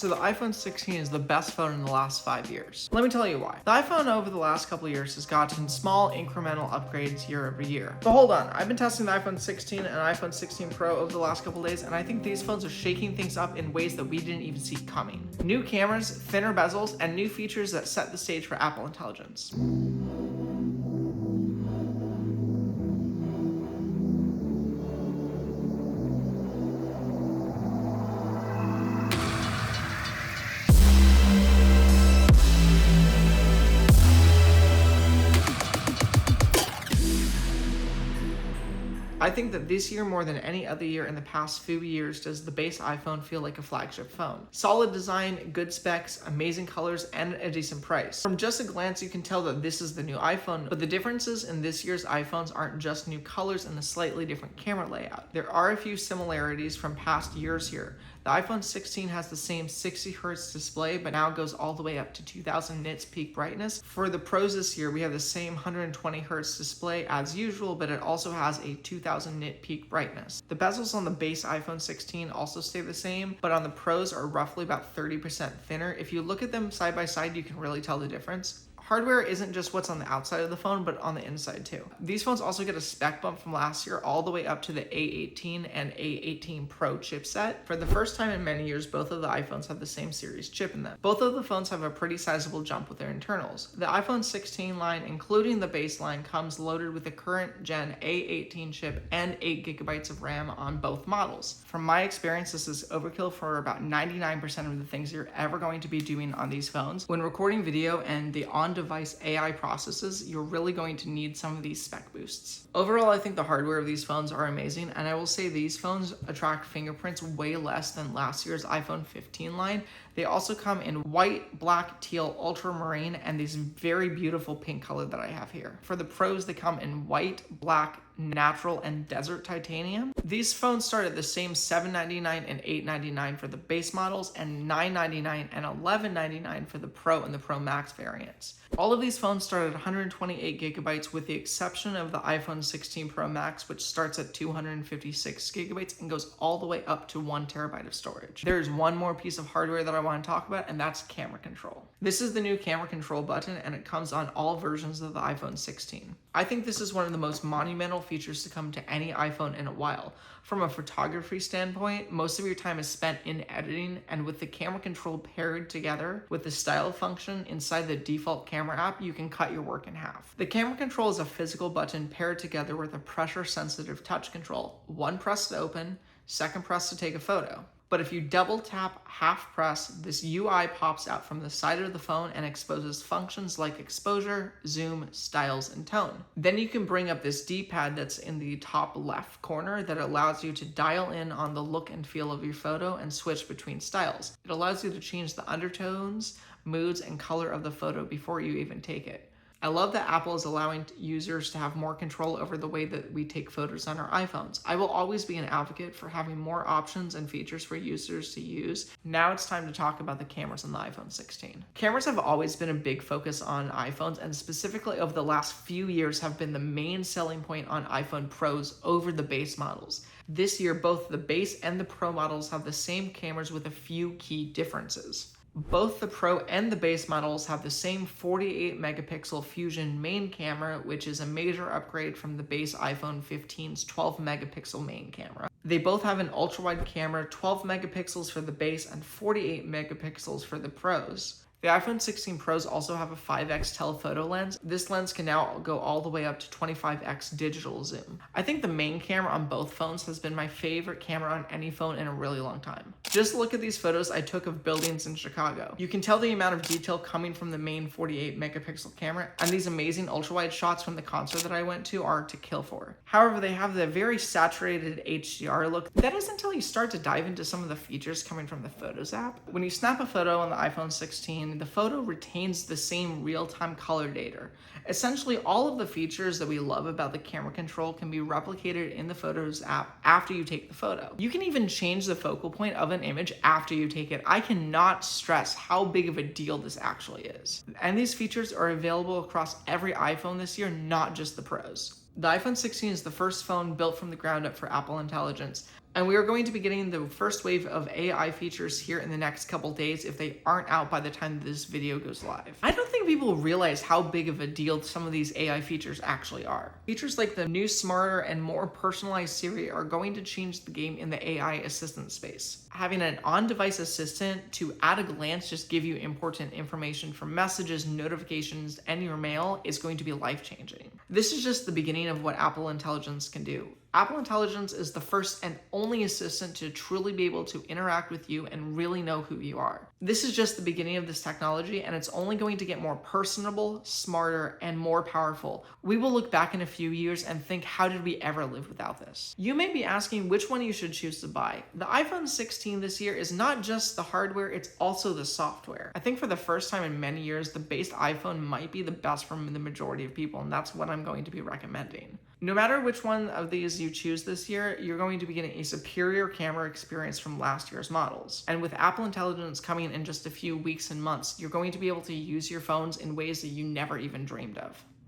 So the iPhone 16 is the best phone in the last 5 years. Let me tell you why. The iPhone over the last couple of years has gotten small incremental upgrades year over year. But hold on, I've been testing the iPhone 16 and iPhone 16 Pro over the last couple of days, and I think these phones are shaking things up in ways that we didn't even see coming. New cameras, thinner bezels, and new features that set the stage for Apple Intelligence. I think that this year, more than any other year in the past few years, does the base iPhone feel like a flagship phone. Solid design, good specs, amazing colors, and a decent price. From just a glance, you can tell that this is the new iPhone, but the differences in this year's iPhones aren't just new colors and a slightly different camera layout. There are a few similarities from past years here. The iPhone 16 has the same 60Hz display, but now goes all the way up to 2000 nits peak brightness. For the Pros this year, we have the same 120Hz display as usual, but it also has a 2000 nit peak brightness. The bezels on the base iPhone 16 also stay the same, but on the Pros are roughly about 30% thinner. If you look at them side by side, you can really tell the difference. Hardware isn't just what's on the outside of the phone, but on the inside too. These phones also get a spec bump from last year all the way up to the A18 and A18 Pro chipset. For the first time in many years, both of the iPhones have the same series chip in them. Both of the phones have a pretty sizable jump with their internals. The iPhone 16 line, including the base line, comes loaded with the current gen A18 chip and 8GB of RAM on both models. From my experience, this is overkill for about 99% of the things you're ever going to be doing on these phones. When recording video and the on-device AI processes, you're really going to need some of these spec boosts. Overall, I think the hardware of these phones are amazing, and I will say these phones attract fingerprints way less than last year's iPhone 15 line. They also come in white, black, teal, ultramarine, and this very beautiful pink color that I have here. For the Pros, they come in white, black, natural, and desert titanium. These phones start at the same $799 and $899 for the base models, and $999 and $1199 for the Pro and the Pro Max variants. All of these phones start at 128GB with the exception of the iPhone 16 Pro Max, which starts at 256GB and goes all the way up to 1TB of storage. There's one more piece of hardware that I want to talk about, and that's camera control. This is the new camera control button, and it comes on all versions of the iPhone 16. I think this is one of the most monumental features to come to any iPhone in a while. From a photography standpoint, most of your time is spent in editing, and with the camera control paired together with the style function inside the default camera app, you can cut your work in half. The camera control is a physical button paired together with a pressure-sensitive touch control. One press to open, second press to take a photo. But if you double tap half press, this UI pops out from the side of the phone and exposes functions like exposure, zoom, styles, and tone. Then you can bring up this D-pad that's in the top left corner that allows you to dial in on the look and feel of your photo and switch between styles. It allows you to change the undertones, moods, and color of the photo before you even take it. I love that Apple is allowing users to have more control over the way that we take photos on our iPhones. I will always be an advocate for having more options and features for users to use. Now it's time to talk about the cameras on the iPhone 16. Cameras have always been a big focus on iPhones, and specifically over the last few years have been the main selling point on iPhone Pros over the base models. This year, both the base and the Pro models have the same cameras with a few key differences. Both the Pro and the base models have the same 48 megapixel Fusion main camera, which is a major upgrade from the base iPhone 15's 12 megapixel main camera. They both have an ultra-wide camera, 12 megapixels for the base and 48 megapixels for the Pros. The iPhone 16 Pros also have a 5x telephoto lens. This lens can now go all the way up to 25x digital zoom. I think the main camera on both phones has been my favorite camera on any phone in a really long time. Just look at these photos I took of buildings in Chicago. You can tell the amount of detail coming from the main 48 megapixel camera, and these amazing ultra-wide shots from the concert that I went to are to kill for. However, they have the very saturated HDR look. That is until you start to dive into some of the features coming from the Photos app. When you snap a photo on the iPhone 16, the photo retains the same real-time color data. Essentially, all of the features that we love about the camera control can be replicated in the Photos app after you take the photo. You can even change the focal point of an image after you take it. I cannot stress how big of a deal this actually is. And these features are available across every iPhone this year, not just the Pros. The iPhone 16 is the first phone built from the ground up for Apple Intelligence. And we are going to be getting the first wave of AI features here in the next couple days if they aren't out by the time this video goes live. I don't think people realize how big of a deal some of these AI features actually are. Features like the new, smarter, and more personalized Siri are going to change the game in the AI assistant space. Having an on-device assistant to at a glance just give you important information from messages, notifications, and your mail is going to be life-changing. This is just the beginning of what Apple Intelligence can do. Apple Intelligence is the first and only assistant to truly be able to interact with you and really know who you are. This is just the beginning of this technology, and it's only going to get more personable, smarter, and more powerful. We will look back in a few years and think, how did we ever live without this? You may be asking which one you should choose to buy. The iPhone 16 this year is not just the hardware, it's also the software. I think for the first time in many years, the base iPhone might be the best for the majority of people, and that's what I'm going to be recommending. No matter which one of these you choose this year, you're going to be getting a superior camera experience from last year's models. And with Apple Intelligence coming in just a few weeks and months, you're going to be able to use your phones in ways that you never even dreamed of.